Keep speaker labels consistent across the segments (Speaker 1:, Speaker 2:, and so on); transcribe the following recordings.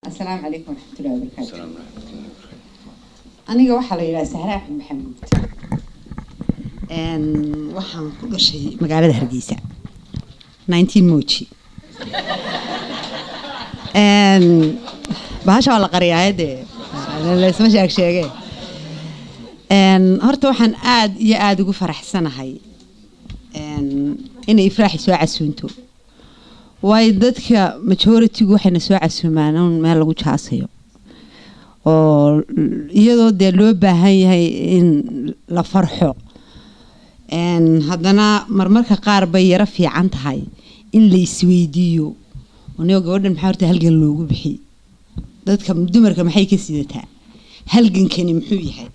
Speaker 1: السلام عليكم ورحمة الله وبركاته.
Speaker 2: السلام ورحمة الله وبركاته.
Speaker 1: أنا waxaa la yiraahdaa Sahra Axmed Maxamuud. Waxaan ku dhashay magaalada Hargeysa 19 Mooji. Bahasha la qariyaayade la isma sheegay. Horta waxaan aad iyo aad ugu faraxsanahay inay ifraax soo casuunto. way dadka majority waxayna soo casuumaan meel lagu jaasayo oo iyadoo de loo baahan yahay in la farxo haddana marmarka qaar bay yara fiican tahay in la isweydiiyo oo gabadhan maxaa horta halgan loogu bixi dadka dumarka maxay ka sidataa halgankani muxuu yahay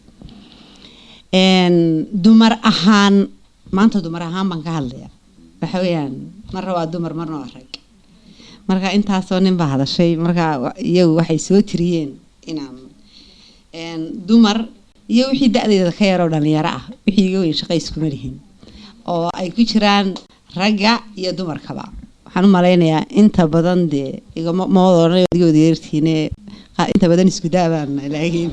Speaker 1: dumar ahaan maanta dumar ahaan baan ka hadlayaa waxa weeyaan marna waa dumar marna waa rag marka intaasoo nin baa hadashay marka iyagu waxay soo tiriyeen inaan dumar iyo wixii da'deeda ka yar oo dhalinyaro ah wixii iga weyn shaqo isku malihin oo ay ku jiraan ragga iyo dumarkaba waxaan u maleynayaa inta badan dee igama moodoonayo adigooda yartiine inta badan isku daabaan laakiin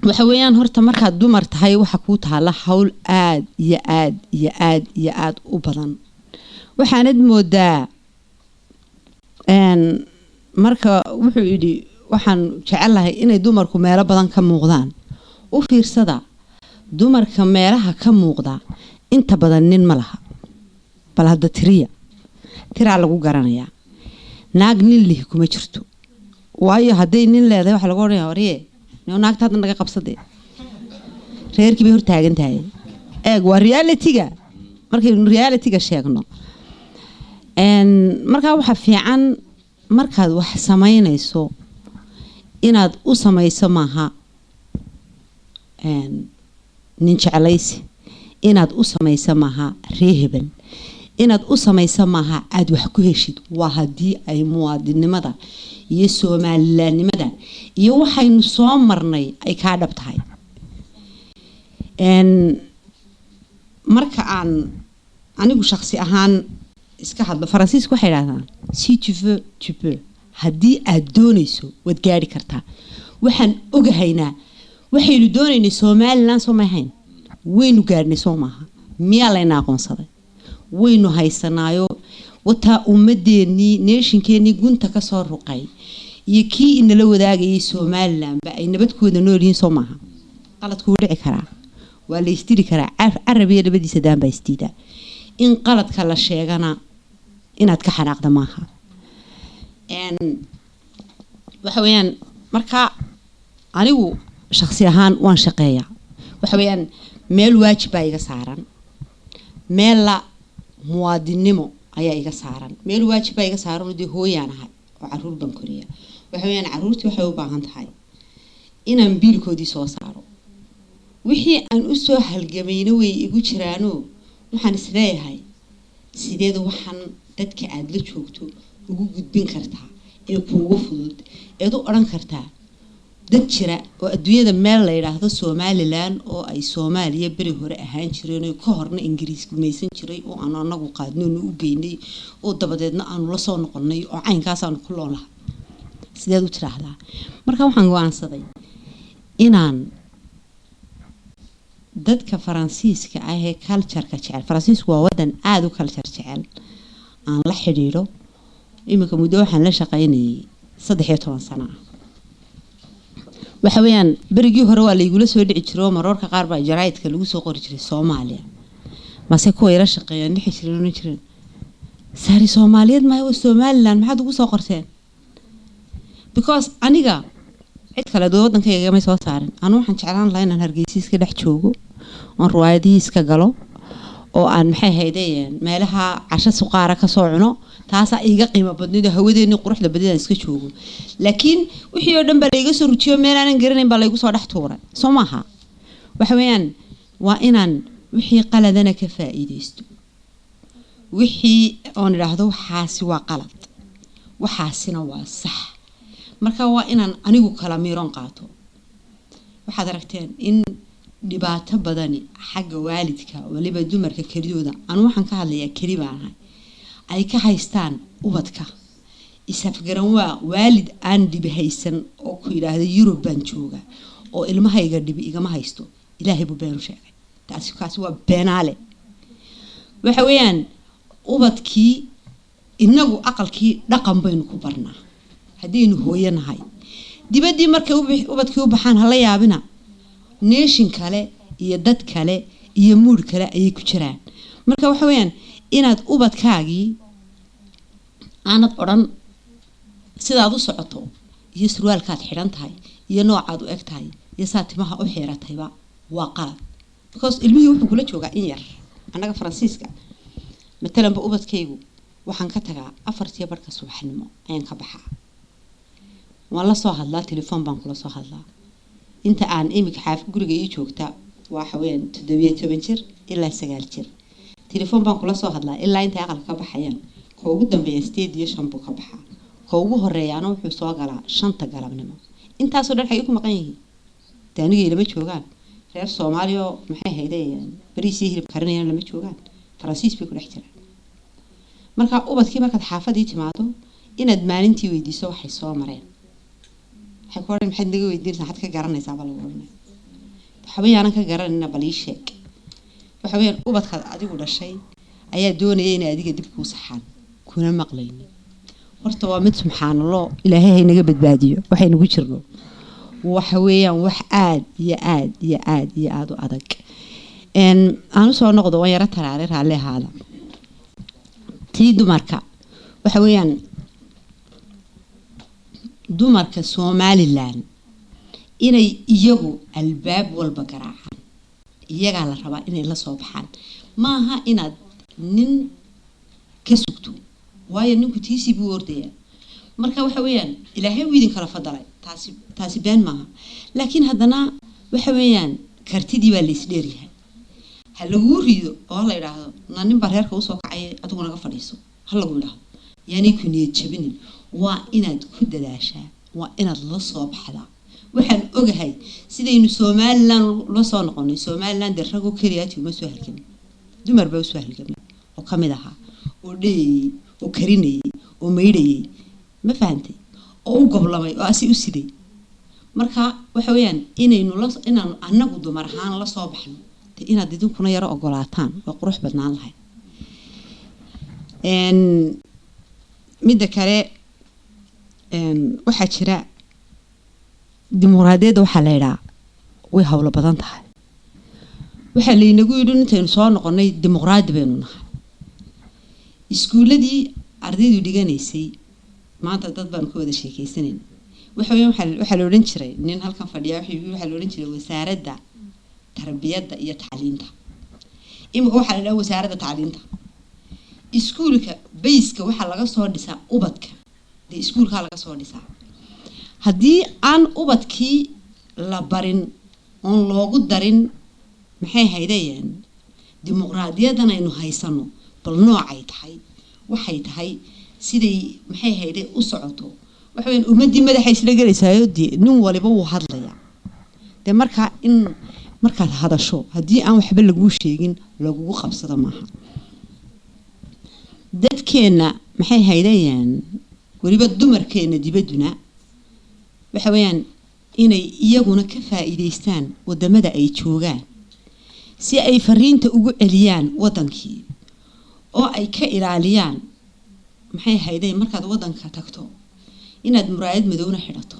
Speaker 1: waxa weeyaan horta markaad dumar tahay waxa ku taala hawl aad iyo aad iyo aad iyo aad u badan waxaanad moodaa marka wuxuu yidhi waxaan jecelahay inay dumarku meelo badan ka muuqdaan u fiirsada dumarka meelaha ka muuqda inta badan nin ma laha bal hadda tiraa lagu garanayaa naag nin lih kuma jirto waayo hadday nin leedahay waxa lagu odhanayaa wariyee naagta hadda naga qabsadee reerkii bay hortaagan tahay eeg waa reality-ga markaynu reality-ga sheegno markaa waxa fiican markaad wax samaynayso inaad u samayso maaha nin jeclaysi inaad u samayso maaha reehebel inaad u samayso maaha aad wax ku heshid waa haddii ay muwaadinimada iyo Soomaalilaannimada iyo waxaynu soo marnay ay ka dhab tahay marka aan anigu shakhsi ahaan iska hadlo Faransiisku waxay yiraahdaan si tu veux tu peux haddii aad doonayso waad gaari kartaa waxaan ogahaynaa waxaynu doonaynay Soomaaliland soo maahayn waynu gaarnay soo maaha miyaa layna aqoonsaday waynu haysanaayo wata ummadeennii nationkeennii gunta ka soo ruqay iyo kii inala wadaagayay Soomaaliland ba ay nabadkooda nool yihiin soo maaha qaladku wuu dhici karaa waa la istiri karaa Arabiya labadiisa daan baa istiida in qaladka la sheegana inaad ka xanaaqda maaha waxa weeyaan marka anigu shakhsi ahaan waan shaqeeyaa waxa weeyaan meel waajib baa iga saaran meel la muwaadinimo ayaa iga saaran meel waajib baa iga saaran oo hooyaan ahay oo caruur ban koriya waxa weeyaan caruurtii waxay u baahan tahay inaan biilkoodii soo saaro wixii aan u soo halgamayna way igu jiraano waxaan isleeyahay sideed waxaan dadka aad la joogto ugu gudbin kartaa ee kuugu fudud ee u oran kartaa dad jira oo adduunyada meel la yiraahdo Soomaaliland oo ay Soomaaliya bari hore ahaan jireen oo ka horna Ingiriis gumaysan jiray oo aan anagu qaadno u geynay oo dabadeedna aan la soo noqonay oo caynkaas aan ku loolahay sideed u tiraahdaa marka waxaan go'aansaday inaan dadka Faransiiska ah ee culture-ka jecel Faransiisku waa wadan aad u culture jecel aan la xiriiro imika muddo waxaan la shaqaynayay 13 sano waxa weeyaan berigii hore waa la igula soo dhici jiray mararka qaar baa jaraa'idka lagu soo qori jiray Soomaaliya mase ku yara shaqeeyaan dhixi jireen saari Soomaaliyeed ma waa Somaliland maxaad ugu soo qorteen because aniga cid kale wadankayga ma soo saarin anu waxaan jeclaan lahaa inaan Hargeysa iska dhex joogo oo ruwaayadii iska galo oo aan maxay haydeen meelaha casho suqaara ka soo cuno taasa iga qiimo badnida hawadeena quruxda badida iska joogo laakiin wixii oo dhan baa iga soo rujiyo meel aan garanayn baa la igu soo dhex tuuray soo maaha waxa weeyaan waa inaan wixii qaladana ka faa'iideysto wixii oo niraahdo waxaasi waa qalad waxaasina waa sax marka waa inaan anigu kala miiron qaato waxaad aragteen in dhibaato badani xagga waalidka waliba dumarka keliyooda anu waxaan ka hadlayaa keli baan ahay ay ka haystaan ubadka isafgaran waa waalid aan dhibi haysan oo ku yiraahdo Yurub baan jooga oo ilmahayga dhibi igama haysto ilaahay buu been u sheegay taasi waa beenaale waxa weeyaan ubadkii inagu aqalkii dhaqan baynu ku barnaa hadaynu hooyanahay dibadii markay ubadkii u baxaan hala yaabina nation kale iyo dad kale iyo mood kale ay ku jiraan marka waxa weeyaan inaad ubadkaagii aanad oran sidaad u socoto iyo surwaalkaad xiran tahay iyo noocaad u eg tahay iyo saatimaha u xiratayba waa qalad because ilmihii wuxuu kula joogaa in yar anaga Faransiiska matalan ubadkaygu waxaan ka tagaa 4:00 subaxnimo ayaan ka baxaa waan la soo hadlaa telefoon baan kula soo hadlaa inta aan imika xaafid guriga ii joogta waxa weeyaan 17 jir ilaa 9 jir telefoon baan kula soo hadlaa ilaa inta aqal ka baxayaan ka ugu dambeeya 8 buu ka baxaa ka ugu horeeyana wuxuu soo galaa 5 galabnimo intaas oo dhan xay ku maqan yihiin taaniga ilama joogaan reer Soomaaliya maxay haydeen bariisi hilib karinayaan lama joogaan Faransiis bay ku dhex jiraan marka ubadkii markaad xaafadii timaado inaad maalintii weydiiso waxay soo mareen waxay ku oran maxay naga weydiinaysaa xad ka garanaysaa bal waranay waxbayaan ka garanayna bal ii sheeg waxa weeyaan ubadka adigu dhashay ayaa doonayay in adiga dib ku saxaan kuna maqlaynin horta waa mid subxaanallah ilaahay naga badbaadiyo waxay nagu jirno waxa weeyaan wax aad iyo aad u adag aan soo noqdo waan yara taraare raale haada tii dumarka waxa weeyaan dumarka Somaliland inay iyagu albaab walba garaacaan iyaga la rabaa inay la soo baxaan maaha inaad nin ka sugto waayo ninku tiisi buu ordaya marka waxa weeyaan ilaahay uu idin kala fadalay taasi been maaha laakiin haddana waxa weeyaan kartidii baa la isdheeriyahay hal lagu rido oo la yiraahdo nin bareerka u soo kacay adigu naga fadhiiso hal lagu yiraahdo yani ku niyad jabinin waa inaad ku dadaashaa waa inaad la soo baxdaa waxaan ogahay sidaynu Somaliland la soo noqonay Somaliland ragu kaliyaati uma soo halkan dumar baa soo halkan oo kamid aha oo dheeyay oo karinayay oo meydayay ma fahantay oo u goblamay oo asi u siday marka waxa weeyaan inaan anagu dumar ahaan la soo baxno inaad idinkuna yaro ogolaataan oo qurux badnaan lahayd midda kale waxa jira dimuqraadiyadda waxa la yiraahdaa way hawlo badan tahay waxa la inagu yidhi intaynu soo noqonay dimuqraadi baynu nahay iskuuladii ardaydu dhiganaysay maanta dad baan ku wada sheekaysanay waxa la oran jiray nin halkan fadhiya waxa la oran jiray wasaaradda tarbiyadda iyo tacliinta imika waxa la dhahaa wasaaradda tacliinta iskuulka bayska waxa laga soo dhisaa ubadka iskuulka laga soo dhisaa haddii aan ubadkii la barin oo loogu darin maxay haydayeen dimuqraadiyadan aynu haysano bal noocay tahay waxay tahay siday maxay hayday u socoto waxa weyn ummadii madaxa isla galaysayo nin waliba uu hadlaya marka in markaad hadasho haddii aan waxba lagu sheegin lagu qabsado maaha dadkeena maxay haydayeen waliba dumarkeena dibaduna waxa weeyaan inay iyaguna ka faa'iideystaan wadamada ay joogaan si ay fariinta ugu celiyaan wadankii oo ay ka ilaaliyaan maxay hayday markaad wadanka tagto inaad muraayad madowna xidhato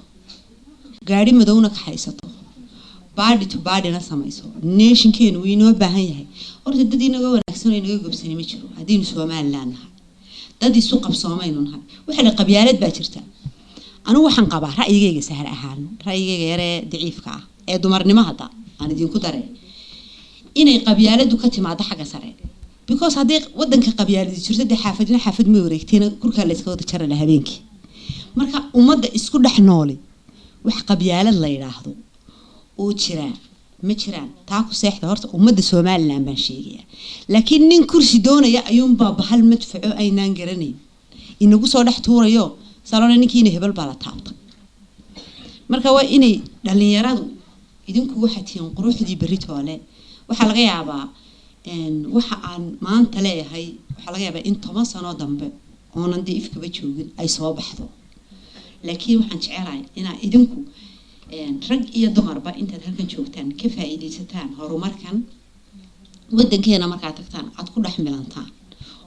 Speaker 1: gaari madowna ka haysato body to body na samayso nationkeenu way noo baahan yahay horta dad inaga wanaagsan oo inaga gobsanay ma jiro hadii Soomaaliland nahay dad isu qabsoomayno nahay waxa la qabyaalad baa jirta anu waxaan qabaa ra'yigayga sahar ahaan ra'yigayga yare daciifka ah ee dumarnimo hada aan idin ku daray inay qabyaaladu ka timaado xagga sare because hadii wadanka qabyaaladu jirto xaafad ma wareegteen kurka la iska wada jaray habeenkii marka ummadda isku dhex nooli wax qabyaalad la yiraahdo oo jira ma jiraan taa ku seexda horta ummadda Soomaaliland baan sheegaya laakiin nin kursi doonaya ayuun baa bahal madfaco aynaan garanayn inagu soo dhex tuurayo salona ninkiina hebel baa la taabtay marka waa inay dhalinyaradu idinku waxa tiin quruxdii beritoole waxa laga yaabaa waxa aan maanta leeyahay waxa laga yaabaa in 10 sano dambe oonan diifkaba joogin ay soo baxdo laakiin waxaan jecelahay inaa idinku rag iyo dumarba intaad halkan joogtaan ka faa'iideysataan horumarkan wadankeena markaa tagtaan aad ku dhex milantaan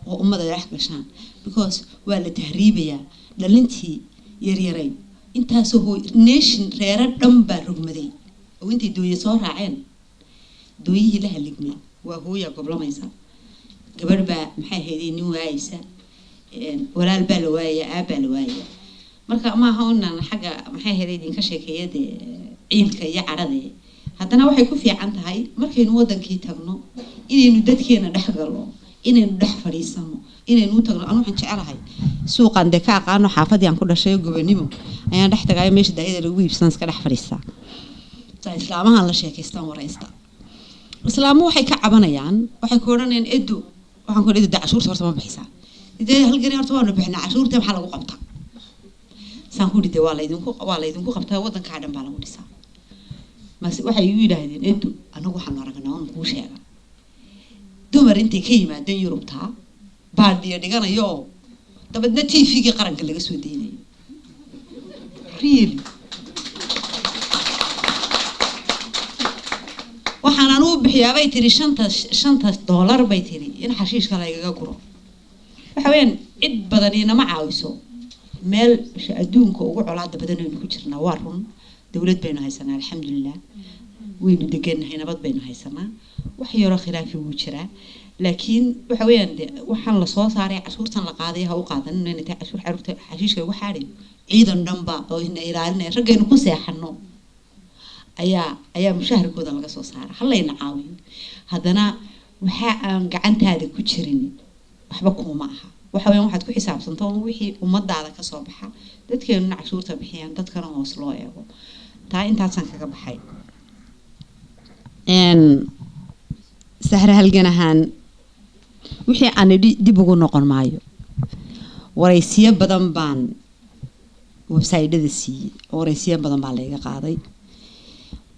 Speaker 1: oo ummada dhex gashaan because waa la tahriibaya dhalintii yaryaray intaasoo nation reera dhan baa rugmaday oo intay dooyay soo raaceen dooyihii la haligmay waa hooya goblamaysa gabadh baa maxay ahaydeen nin waayaysa walaal baa la waayay aab baa la waayay marka ma aha unan xaga maxay ahaydeen ka sheekeeyada ciilka iyo carada haddana waxay ku fiican tahay markaynu wadankii tagno inaynu dadkeena dhex galo inaynu dhex fariisano inaynu tagno anu waxaan jecelahay suuqan de ka aqaano xaafadii aan ku dhashay gobanimo ayaan dhex tagay meesha daayada lagu iibsan iska dhex fariistaa islaamaha la sheekaystaan waraysta islaamu waxay ka cabanayaan waxay ku oranayaan edo waxaan ku dhigay cashuurta horta ma bixisa idee halgani horta waanu bixinaa cashuurta waxa lagu qabtaa saan ku dhigay waa la idinku qabtaa wadanka dhan baa lagu dhisaa mas waxay u yiraahdeen edo anagu waxaan aragnaa oo ku sheega dumar intay ka yimaadeen Yurubta baadiya dhiganayo dabadna TV-ga qaranka laga soo deeynayo really waxaan anu bixiyaa bay tiri $5 bay tiri in xashiishka la iga guro waxa weyn cid badan inama caawiso meel adduunka ugu colaada badan oo ku jirnaa waa run dawlad baynu haysanaa alxamdulillah waynu deganahay nabad baynu haysanaa wax yaro khilaaf ugu jira laakiin waxa weeyaan waxaan la soo saaray cashuurtan la qaaday ha u qaadan inay tahay cashuur xarunta xashiishka ugu xaariyo ciidan dhanba oo in ilaalinay ragaynu ku seexano ayaa mushaharkooda laga soo saaray halayna caawin haddana waxa aan gacantaada ku jirin waxba kuma aha waxa weeyaan waxaad ku xisaabsantaa wixii ummadaada ka soo baxa dadkeenu cashuurta bixiyaan dadkana hoos loo eego taa intaasan kaga baxay sahra halganahan wixii aan dib ugu noqon maayo waraysiyo badan baan website-da siiyay waraysiyo badan baa laga qaaday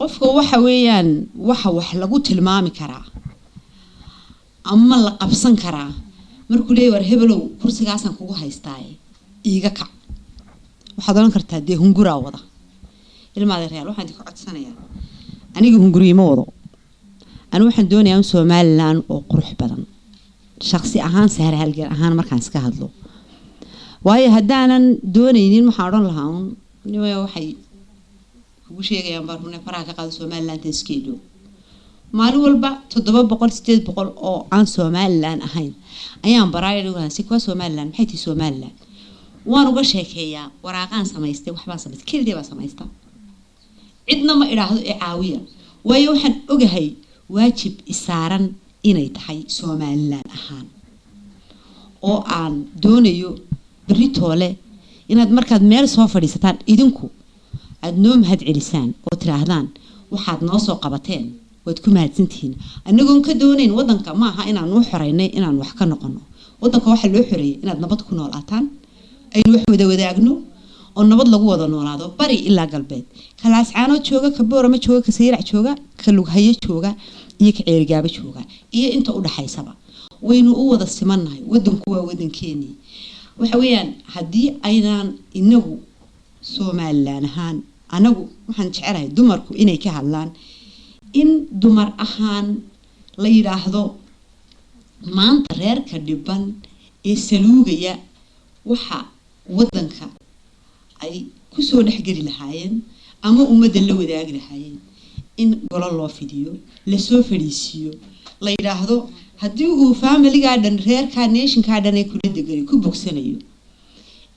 Speaker 1: qofka waxa weeyaan waxa wax lagu tilmaami karaa ama la qabsan karaa markuu leeyahay war hebelow kursigaasan kugu haystay iiga kac waxaad oran kartaa dee hungura wada ilmaada reer waxaan ku codsanayaa aniga hunguri ma wado anu waxaan doonayaa Soomaaliland oo qurux badan shakhsi ahaan sahar halgan ahaan markaan iska hadlo waayo hadaanan doonaynin waxaan oran lahaa niyo waxay ugu sheegayaan baruna faraha ka qaado Soomaaliland iskeedo maalin walba 700 oo aan Soomaaliland ahayn ayaan baraayay si kuwa Soomaaliland maxay tii Soomaaliland waan uga sheekeeyaa waraaqan samaystay waxbaan samaystay kaliya baa samaystaa cidna ma iraahdo caawiya waayo waxaan ogahay waajib isaaran inay tahay Soomaaliland ahaan oo aan doonayo بريتولة إن هاد مركز ميل صوفر يستان إذنكو أدنوم هاد عرسان وتراهدان وحد ناصو قبتين وتكون هاد سنتين أنكم كدونين ودنك معها إن نوحريني إن نوحك نقنو ودنك واحد لوحري إن نبض كنا الأتان أي لوح ودا أجنو والنبض لجوا ذا نورادو بري إلا قلبت خلاص عانو تشوجا كبورة ما تشوجا كسيرع تشوجا كلو هي تشوجا يك عرجاب تشوجا إيه أنت أول حي سبا وينو أوض السمنة ودن كوا ودن كيني وحويان هدي أيضا إنه سومالان هان أنا وحن شعره دمركو إني كهلان إن دمر أهان ليراهدو ما أنت غير كدبان السلوكية وحا ودنك أي كسر نحجري لحين أما أمد اللي وداعي لحين إن قال الله فيديو لسوفريسيو ليراهدو هديو فاميلي قاعدن غير كانيشن قاعدن يكون دقري كوبوكسنيو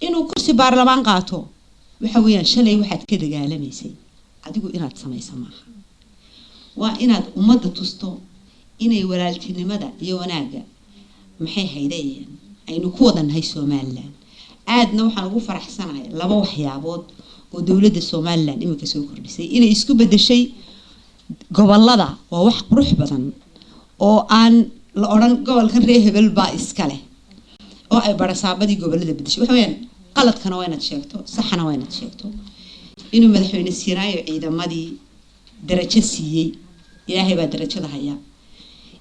Speaker 1: إنه كرسي برلمان قاتو وحويان شلي واحد كده قال ميسي عديقو إناد سماي سماها وإناد أمد تستو إني ولالتني مدى يوناقا محي هيدين أينو كودن هاي سومالان aadna waxaan ugu faraxsanahay laba waxyaabood oo dawladda Soomaaliland imika soo kordhisay inay isku bedeshay gobolada waa wax qurux badan oo aan la oran gobolkan reer hebel baa iska leh oo ay barasaabadii gobolada bedeshay waxa weeyaan qaladkana waa inaad sheegto saxna waa inaad sheegto inuu madaxweyne Siiraayo ciidamadii darajo siiyay ilaahay baa darajada haya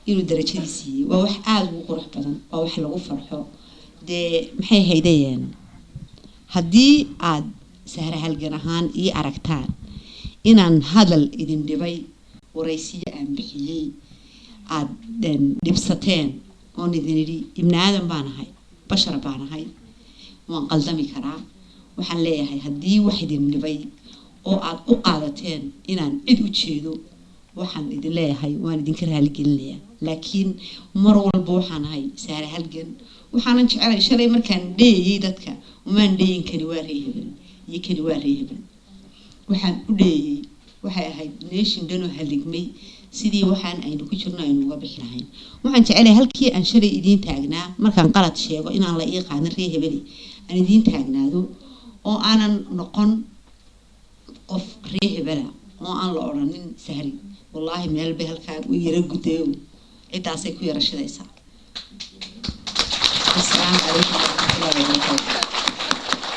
Speaker 1: inuu darajadii siiyey waa wax aad u qurux badan waa wax lagu farxo dee maxay haydayeen haddii aad Sahra Halgan ahaan ii aragtaan inaan hadal idin dhibay waraysiyo aan bixiyey aad dhibsateen oon idin idhi ibni aadan baan ahay bashar baan ahay waan qaldami karaa waxaan leeyahay haddii wax idin dhibay oo aad u qaadateen inaan cid u jeedo waxaan idin leeyahay waan idinka raali gelinayaa laakiin mar walba waxaan ahay Sahra Halgan waxaanan jecelahay shalay markaan dheeyay dadka umaan dheeyin kani waa reehebel iyo kani waa reehebel waxaan u dheeyay waxay ahayd nation dhan oo haligmay sidii waxaan aynu ku jirno aynu uga bixi lahayn waxaan jecelahay halkii aan shalay idiin taagnaa markaan qalad sheego inaan la ii qaadan reehebel aan idiin taagnaado oo aanan noqon qof reehebela oo aan la oranin Sahri wallahi meel bay halkaa u yara gudayo cidaasay ku yara shidaysaa. Assalaamu calaykum.